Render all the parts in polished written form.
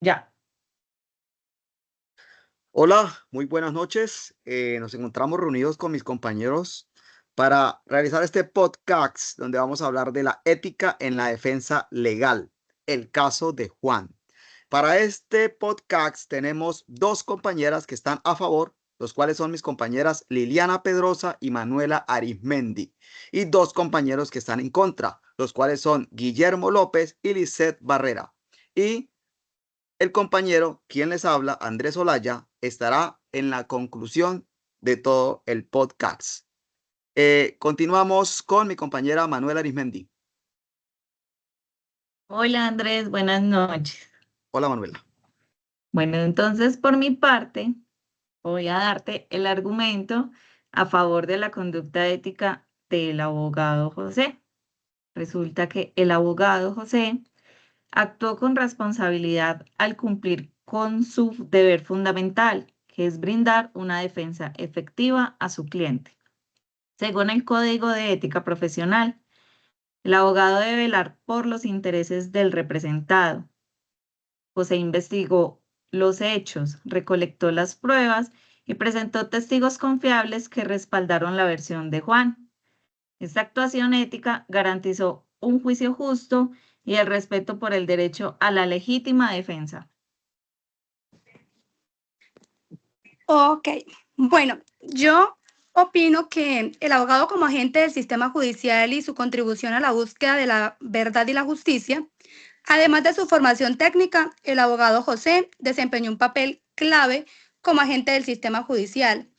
Ya. Hola, muy buenas noches. Nos encontramos reunidos con mis compañeros para realizar este podcast donde vamos a hablar de la ética en la defensa legal, el caso de Juan. Para este podcast tenemos dos compañeras que están a favor, los cuales son mis compañeras Liliana Pedrosa y Manuela Arizmendi, y dos compañeros que están en contra, los cuales son Guillermo López y Lisette Barrera. Y el compañero, quien les habla, Andrés Olaya, estará en la conclusión de todo el podcast. Continuamos con mi compañera Manuela Arizmendi. Hola Andrés, buenas noches. Hola, Manuela. Bueno, entonces por mi parte voy a darte el argumento a favor de la conducta ética del abogado José. Resulta que el abogado José actuó con responsabilidad al cumplir con su deber fundamental, que es brindar una defensa efectiva a su cliente. Según el Código de Ética Profesional, el abogado debe velar por los intereses del representado. José investigó los hechos, recolectó las pruebas y presentó testigos confiables que respaldaron la versión de Juan. Esta actuación ética garantizó un juicio justo y el respeto por el derecho a la legítima defensa. Ok, bueno, yo opino que el abogado como agente del sistema judicial y su contribución a la búsqueda de la verdad y la justicia, además de su formación técnica, el abogado José desempeñó un papel clave como agente del sistema judicial,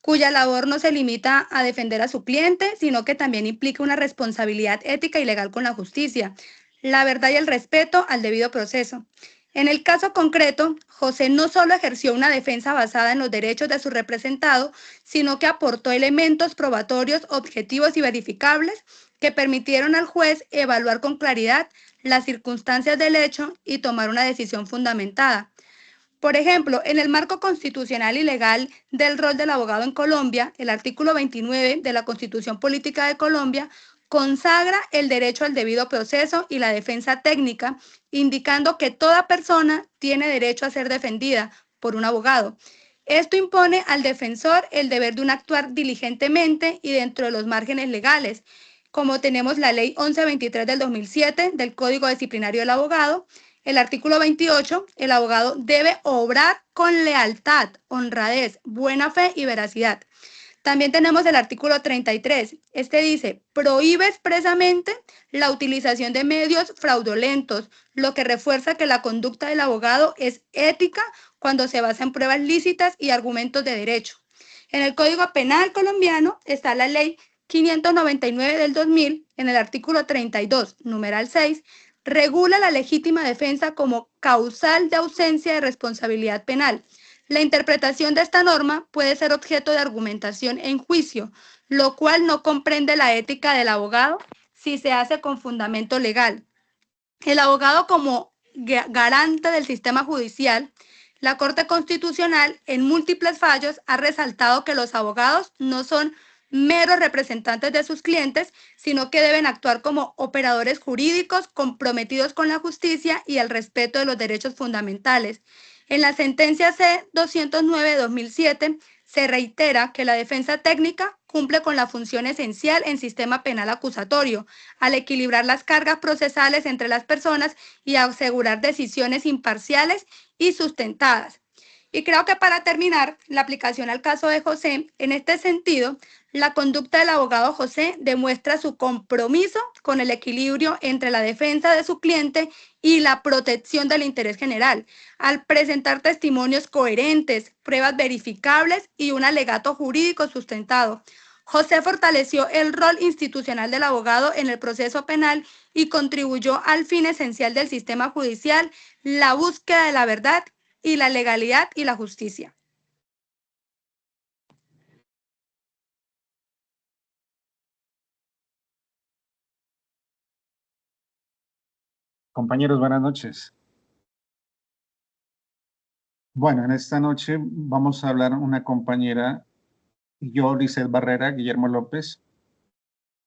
cuya labor no se limita a defender a su cliente, sino que también implica una responsabilidad ética y legal con la justicia, la verdad y el respeto al debido proceso. En el caso concreto, José no solo ejerció una defensa basada en los derechos de su representado, sino que aportó elementos probatorios objetivos y verificables que permitieron al juez evaluar con claridad las circunstancias del hecho y tomar una decisión fundamentada. Por ejemplo, en el marco constitucional y legal del rol del abogado en Colombia, el artículo 29 de la Constitución Política de Colombia consagra el derecho al debido proceso y la defensa técnica, indicando que toda persona tiene derecho a ser defendida por un abogado. Esto impone al defensor el deber de un actuar diligentemente y dentro de los márgenes legales, como tenemos la Ley 1123 del 2007 del Código Disciplinario del Abogado. El artículo 28, el abogado debe obrar con lealtad, honradez, buena fe y veracidad. También tenemos el artículo 33. Este dice, prohíbe expresamente la utilización de medios fraudulentos, lo que refuerza que la conducta del abogado es ética cuando se basa en pruebas lícitas y argumentos de derecho. En el Código Penal colombiano está la Ley 599 del 2000, en el artículo 32, numeral 6, regula la legítima defensa como causal de ausencia de responsabilidad penal. La interpretación de esta norma puede ser objeto de argumentación en juicio, lo cual no comprende la ética del abogado si se hace con fundamento legal. El abogado como garante del sistema judicial, la Corte Constitucional en múltiples fallos ha resaltado que los abogados no son meros representantes de sus clientes, sino que deben actuar como operadores jurídicos comprometidos con la justicia y el respeto de los derechos fundamentales. En la sentencia C-209 de 2007 se reitera que la defensa técnica cumple con la función esencial en sistema penal acusatorio, al equilibrar las cargas procesales entre las personas y asegurar decisiones imparciales y sustentadas. Y creo que para terminar, la aplicación al caso de José, en este sentido, la conducta del abogado José demuestra su compromiso con el equilibrio entre la defensa de su cliente y la protección del interés general, al presentar testimonios coherentes, pruebas verificables y un alegato jurídico sustentado. José fortaleció el rol institucional del abogado en el proceso penal y contribuyó al fin esencial del sistema judicial, la búsqueda de la verdad y la legalidad y la justicia. Compañeros, buenas noches. Bueno, en esta noche vamos a hablar una compañera, yo, Lisette Barrera, Guillermo López.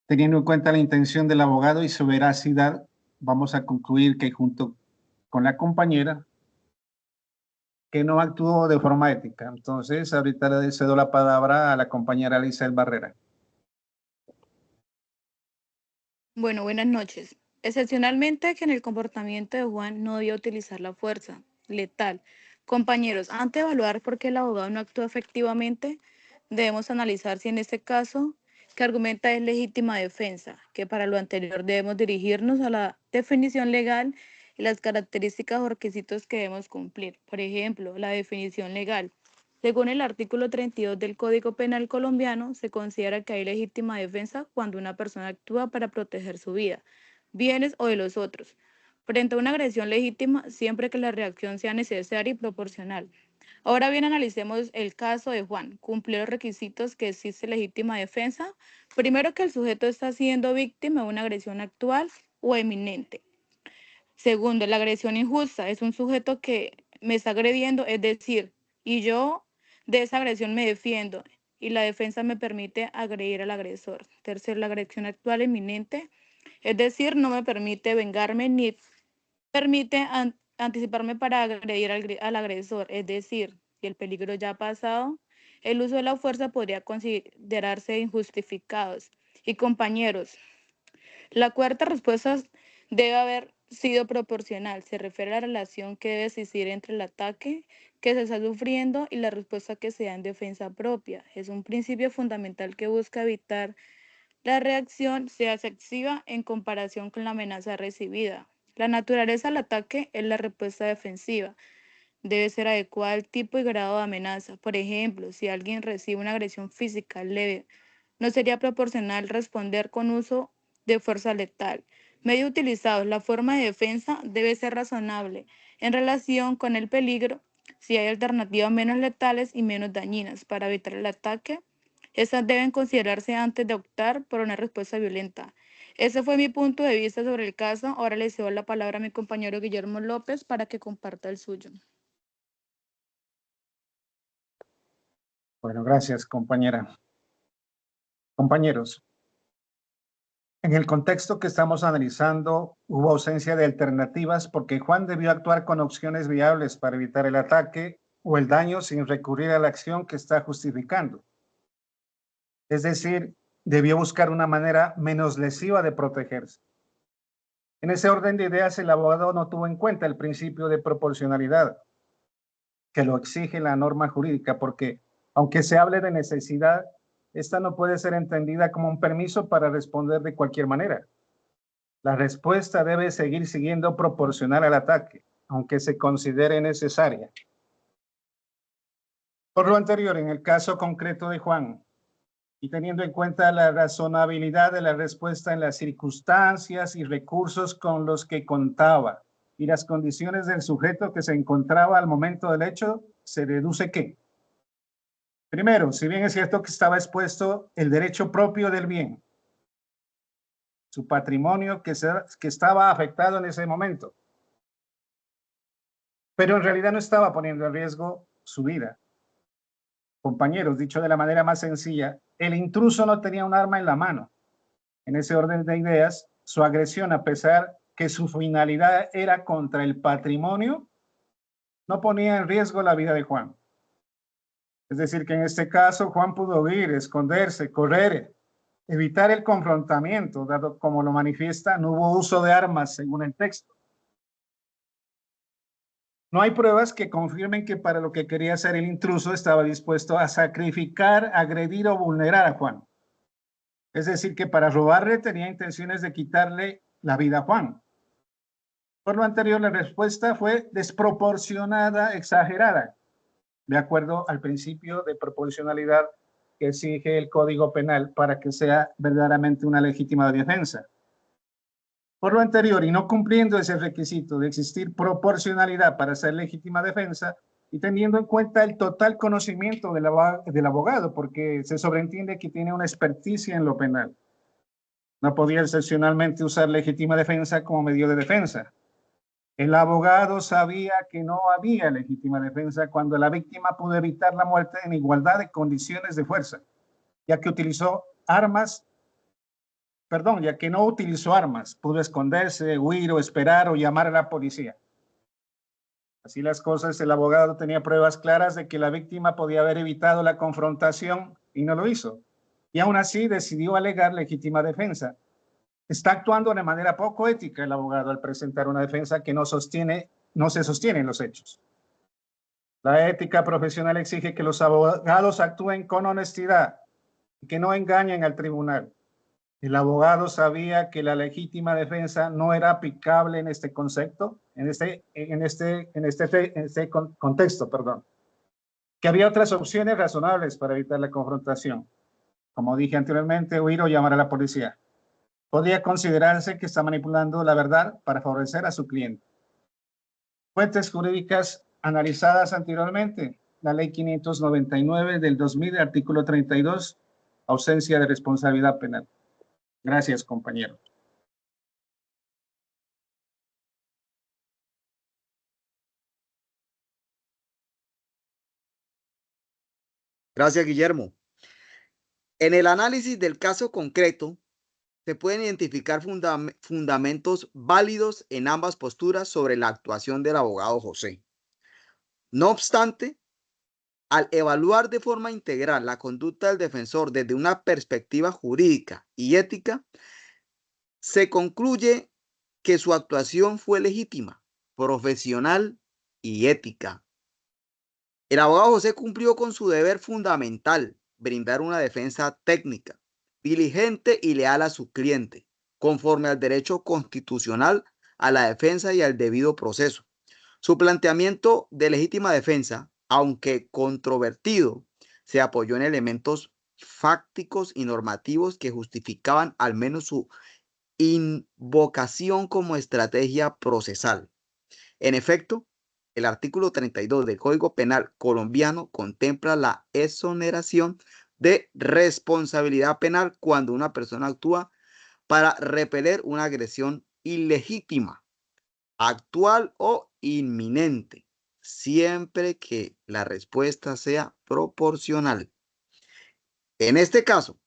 Teniendo en cuenta la intención del abogado y su veracidad, vamos a concluir que junto con la compañera que no actuó de forma ética. Entonces, ahorita le cedo la palabra a la compañera Lisel Barrera. Bueno, buenas noches. Excepcionalmente que en el comportamiento de Juan no debía utilizar la fuerza letal. Compañeros, antes de evaluar por qué el abogado no actuó efectivamente, debemos analizar si en este caso que argumenta es legítima defensa, que para lo anterior debemos dirigirnos a la definición legal y las características o requisitos que debemos cumplir. Por ejemplo, la definición legal. Según el artículo 32 del Código Penal colombiano, se considera que hay legítima defensa cuando una persona actúa para proteger su vida, bienes o de los otros, frente a una agresión legítima siempre que la reacción sea necesaria y proporcional. Ahora bien, analicemos el caso de Juan. ¿Cumplió los requisitos que existe legítima defensa? Primero, que el sujeto está siendo víctima de una agresión actual o eminente. Segundo, la agresión injusta es un sujeto que me está agrediendo, es decir, y yo de esa agresión me defiendo y la defensa me permite agredir al agresor. Tercero, la agresión actual inminente, es decir, no me permite vengarme ni permite anticiparme para agredir al agresor, es decir, si el peligro ya ha pasado, el uso de la fuerza podría considerarse injustificado. Y compañeros, la cuarta respuesta debe haber sido proporcional. Se refiere a la relación que debe existir entre el ataque que se está sufriendo y la respuesta que se da en defensa propia. Es un principio fundamental que busca evitar la reacción sea excesiva en comparación con la amenaza recibida. La naturaleza del ataque es la respuesta defensiva. Debe ser adecuada al tipo y grado de amenaza. Por ejemplo, si alguien recibe una agresión física leve, no sería proporcional responder con uso de fuerza letal. Medios utilizados. La forma de defensa debe ser razonable en relación con el peligro. Si hay alternativas menos letales y menos dañinas para evitar el ataque, estas deben considerarse antes de optar por una respuesta violenta. Ese fue mi punto de vista sobre el caso. Ahora le cedo la palabra a mi compañero Guillermo López para que comparta el suyo. Bueno, gracias, compañera. Compañeros, en el contexto que estamos analizando, hubo ausencia de alternativas porque Juan debió actuar con opciones viables para evitar el ataque o el daño sin recurrir a la acción que está justificando. Es decir, debió buscar una manera menos lesiva de protegerse. En ese orden de ideas, el abogado no tuvo en cuenta el principio de proporcionalidad que lo exige la norma jurídica, porque aunque se hable de necesidad, esta no puede ser entendida como un permiso para responder de cualquier manera. La respuesta debe seguir siendo proporcional al ataque, aunque se considere necesaria. Por lo anterior, en el caso concreto de Juan, y teniendo en cuenta la razonabilidad de la respuesta en las circunstancias y recursos con los que contaba y las condiciones del sujeto que se encontraba al momento del hecho, se deduce que, primero, si bien es cierto que estaba expuesto el derecho propio del bien, su patrimonio que estaba afectado en ese momento, pero en realidad no estaba poniendo en riesgo su vida. Compañeros, dicho de la manera más sencilla, el intruso no tenía un arma en la mano. En ese orden de ideas, su agresión, a pesar que su finalidad era contra el patrimonio, no ponía en riesgo la vida de Juan. Es decir, que en este caso Juan pudo huir, esconderse, correr, evitar el confrontamiento, dado como lo manifiesta, no hubo uso de armas según el texto. No hay pruebas que confirmen que para lo que quería hacer el intruso estaba dispuesto a sacrificar, agredir o vulnerar a Juan. Es decir, que para robarle tenía intenciones de quitarle la vida a Juan. Por lo anterior, la respuesta fue desproporcionada, exagerada, de acuerdo al principio de proporcionalidad que exige el Código Penal para que sea verdaderamente una legítima defensa. Por lo anterior, y no cumpliendo ese requisito de existir proporcionalidad para ser legítima defensa, y teniendo en cuenta el total conocimiento del abogado, porque se sobreentiende que tiene una experticia en lo penal, no podía excepcionalmente usar legítima defensa como medio de defensa. El abogado sabía que no había legítima defensa cuando la víctima pudo evitar la muerte en igualdad de condiciones de fuerza, ya que no utilizó armas, pudo esconderse, huir o esperar o llamar a la policía. Así las cosas, el abogado tenía pruebas claras de que la víctima podía haber evitado la confrontación y no lo hizo. Y aún así decidió alegar legítima defensa. Está actuando de manera poco ética el abogado al presentar una defensa que no se sostiene en los hechos. La ética profesional exige que los abogados actúen con honestidad y que no engañen al tribunal. El abogado sabía que la legítima defensa no era aplicable en este concepto, en este contexto, que había otras opciones razonables para evitar la confrontación. Como dije anteriormente, huir o llamar a la policía. Podría considerarse que está manipulando la verdad para favorecer a su cliente. Fuentes jurídicas analizadas anteriormente. La Ley 599 del 2000, artículo 32, ausencia de responsabilidad penal. Gracias, compañero. Gracias, Guillermo. En el análisis del caso concreto, se pueden identificar fundamentos válidos en ambas posturas sobre la actuación del abogado José. No obstante, al evaluar de forma integral la conducta del defensor desde una perspectiva jurídica y ética, se concluye que su actuación fue legítima, profesional y ética. El abogado José cumplió con su deber fundamental, brindar una defensa técnica, diligente y leal a su cliente, conforme al derecho constitucional a la defensa y al debido proceso. Su planteamiento de legítima defensa, aunque controvertido, se apoyó en elementos fácticos y normativos que justificaban al menos su invocación como estrategia procesal. En efecto, el artículo 32 del Código Penal colombiano contempla la exoneración de responsabilidad penal cuando una persona actúa para repeler una agresión ilegítima, actual o inminente, siempre que la respuesta sea proporcional. En este caso,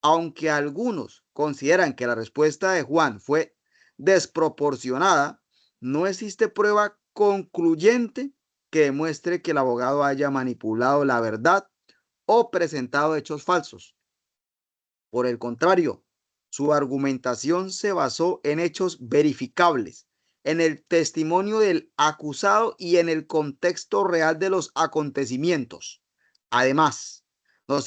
aunque algunos consideran que la respuesta de Juan fue desproporcionada, no existe prueba concluyente que demuestre que el abogado haya manipulado la verdad o presentado hechos falsos. Por el contrario, su argumentación se basó en hechos verificables, en el testimonio del acusado y en el contexto real de los acontecimientos. Además, no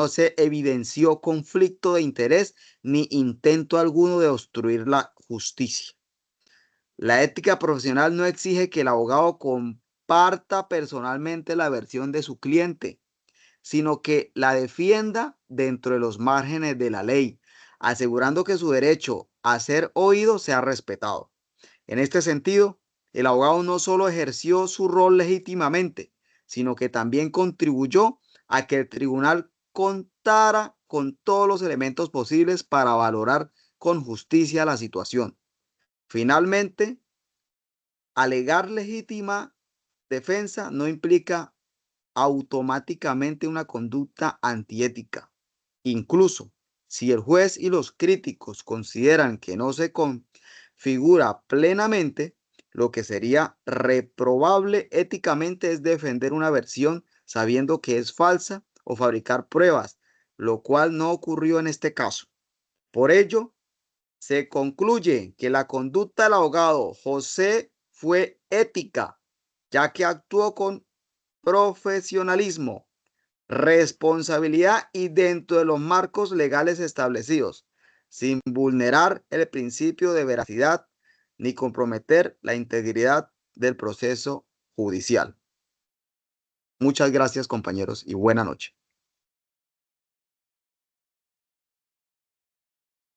se evidenció conflicto de interés ni intento alguno de obstruir la justicia. La ética profesional no exige que el abogado comparta personalmente la versión de su cliente, sino que la defienda dentro de los márgenes de la ley, asegurando que su derecho a ser oído sea respetado. En este sentido, el abogado no solo ejerció su rol legítimamente, sino que también contribuyó a que el tribunal contara con todos los elementos posibles para valorar con justicia la situación. Finalmente, alegar legítima defensa no implica automáticamente una conducta antiética. Incluso si el juez y los críticos consideran que no se configura plenamente, lo que sería reprobable éticamente es defender una versión sabiendo que es falsa o fabricar pruebas, lo cual no ocurrió en este caso. Por ello, se concluye que la conducta del abogado José fue ética, ya que actuó con profesionalismo, responsabilidad y dentro de los marcos legales establecidos, sin vulnerar el principio de veracidad ni comprometer la integridad del proceso judicial. Muchas gracias, compañeros, y buena noche.